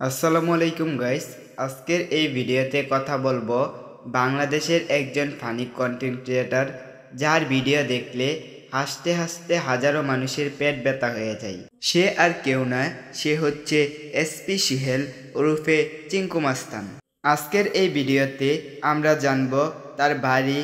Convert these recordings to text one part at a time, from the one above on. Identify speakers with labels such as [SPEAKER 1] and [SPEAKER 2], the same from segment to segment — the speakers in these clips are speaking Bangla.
[SPEAKER 1] আসসালামু আলাইকুম গাইস। আজকের এই ভিডিওতে কথা বলবো বাংলাদেশের একজন ফানি কন্টেন্ট ক্রিয়েটর যার ভিডিও দেখলে হাসতে হাসতে হাজারো মানুষের পেট ব্যথা হয়ে যায়। সে আর কেউ নয়, সে হচ্ছে এসপি সুহেল ওরফে চিঙ্কু মাস্তান। আজকের এই ভিডিওতে আমরা জানবো তার বাড়ি,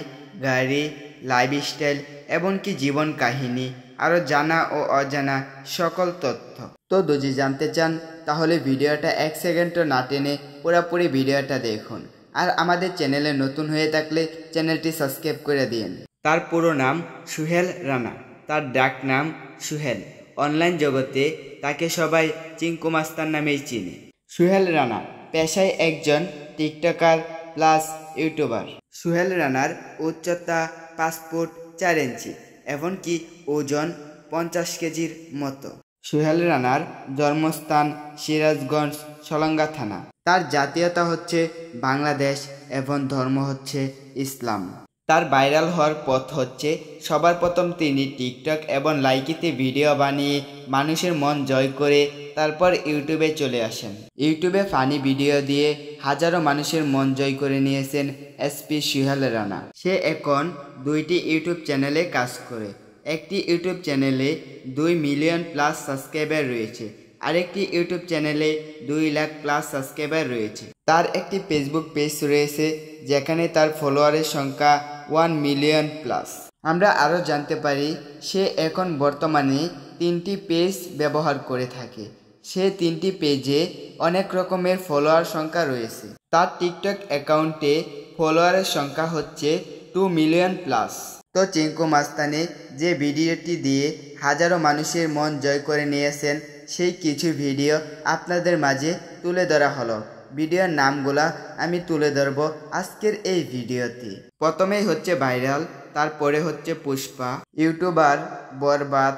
[SPEAKER 1] গাড়ি, লাইফস্টাইল এমনকি জীবন কাহিনী, আরও জানা ও অজানা সকল তথ্য। তো যদি জানতে চান তাহলে ভিডিওটা 1 সেকেন্ডও না টেনে পুরোপুরি ভিডিওটা দেখুন। আর আমাদের চ্যানেলে নতুন হয়ে থাকলে চ্যানেলটি সাবস্ক্রাইব করে দিন। তার পুরো নাম সুহেল রানা, তার ডাক নাম সুহেল। অনলাইন জগতে তাকে সবাই চিঙ্কু মাস্তান নামেই চিনে। সুহেল রানা পেশায় একজন টিকটকার প্লাস ইউটিউবার। সুহেল রানার উচ্চতা 5 ফুট 4 ইঞ্চি, এমনকি ওজন 50 কেজির মতো। সুহেল রানার জন্মস্থান সিরাজগঞ্জ সলঙ্গা থানা। তার জাতীয়তা হচ্ছে বাংলাদেশ এবং ধর্ম হচ্ছে ইসলাম। তার ভাইরাল হওয়ার পথ হচ্ছে সবার প্রথম তিনি টিকটক এবং লাইকিতে ভিডিও বানিয়ে মানুষের মন জয় করে তারপর ইউটিউবে চলে আসেন। ইউটিউবে ফানি ভিডিও দিয়ে হাজারো মানুষের মন জয় করে নিয়েছেন এসপি সুহেল রানা। সে এখন 2টি ইউটিউব চ্যানেলে কাজ করে। একটি ইউটিউব চ্যানেলে 2 মিলিয়ন প্লাস সাবস্ক্রাইবার রয়েছে, আরেকটি ইউটিউব চ্যানেলে 2 লাখ প্লাস সাবস্ক্রাইবার রয়েছে। তার একটি ফেসবুক পেজ রয়েছে যেখানে তার ফলোয়ারের সংখ্যা 1 মিলিয়ন প্লাস। আমরা আরও জানতে পারি সে এখন বর্তমানে 3টি পেজ ব্যবহার করে থাকে। সে 3টি পেজে অনেক রকমের ফলোয়ার সংখ্যা রয়েছে। তার টিকটক অ্যাকাউন্টে ফলোয়ারের সংখ্যা হচ্ছে 2 মিলিয়ন প্লাস। তো চিঙ্কু মাস্তানে যে ভিডিওটি দিয়ে হাজারো মানুষের মন জয় করে নিয়েছেন সেই কিছু ভিডিও আপনাদের মাঝে তুলে ধরা হলো। ভিডিওর নামগুলা আমি তুলে ধরবো আজকের এই ভিডিওতে। প্রথমেই হচ্ছে ভাইরাল, তারপরে হচ্ছে পুষ্পা, ইউটিউবার বরবাদ,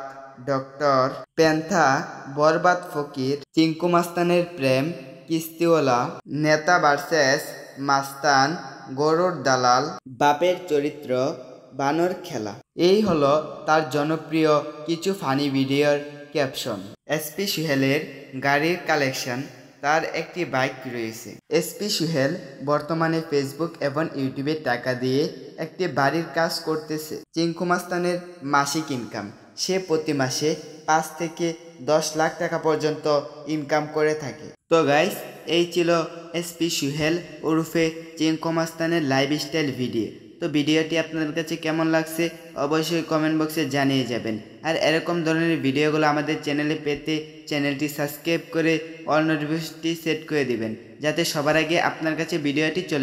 [SPEAKER 1] ডক্টর প্যান্থা, বরবাদ ফকির, চিঙ্কু মাস্তানের প্রেম, কিস্তিওয়ালা, নেতা ভার্সেস মাস্তান, গরুর দালাল, বাপের চরিত্র, বানর খেলা। এই হলো তার জনপ্রিয় কিছু ফানি ভিডিওর ক্যাপশন। এসপি সুহেলের গাড়ির কালেকশন। তার একটি বাইক রয়েছে। এসপি সুহেল বর্তমানে ফেসবুক এবং ইউটিউবে টাকা দিয়ে একটি বাড়ির কাজ করতেছে। চিঙ্কু মাস্তানের মাসিক ইনকাম, সে প্রতি মাসে 5 থেকে 10 লাখ টাকা পর্যন্ত ইনকাম করে থাকে। তো গাইস, এই ছিল এসপি সুহেল ওরফে চিঙ্কু মাস্তানের লাইফস্টাইল ভিডিও। তো ভিডিওটি আপনাদের কাছে কেমন লাগছে অবশ্যই কমেন্ট বক্সে জানিয়ে যাবেন। আর এরকম ধরনের ভিডিওগুলো আমাদের চ্যানেলে পেতে চ্যানেলটি সাবস্ক্রাইব করে অল নোটিফিকেশনটি সেট করে দিবেন, যাতে সবার আগে আপনার কাছে ভিডিওটি চলে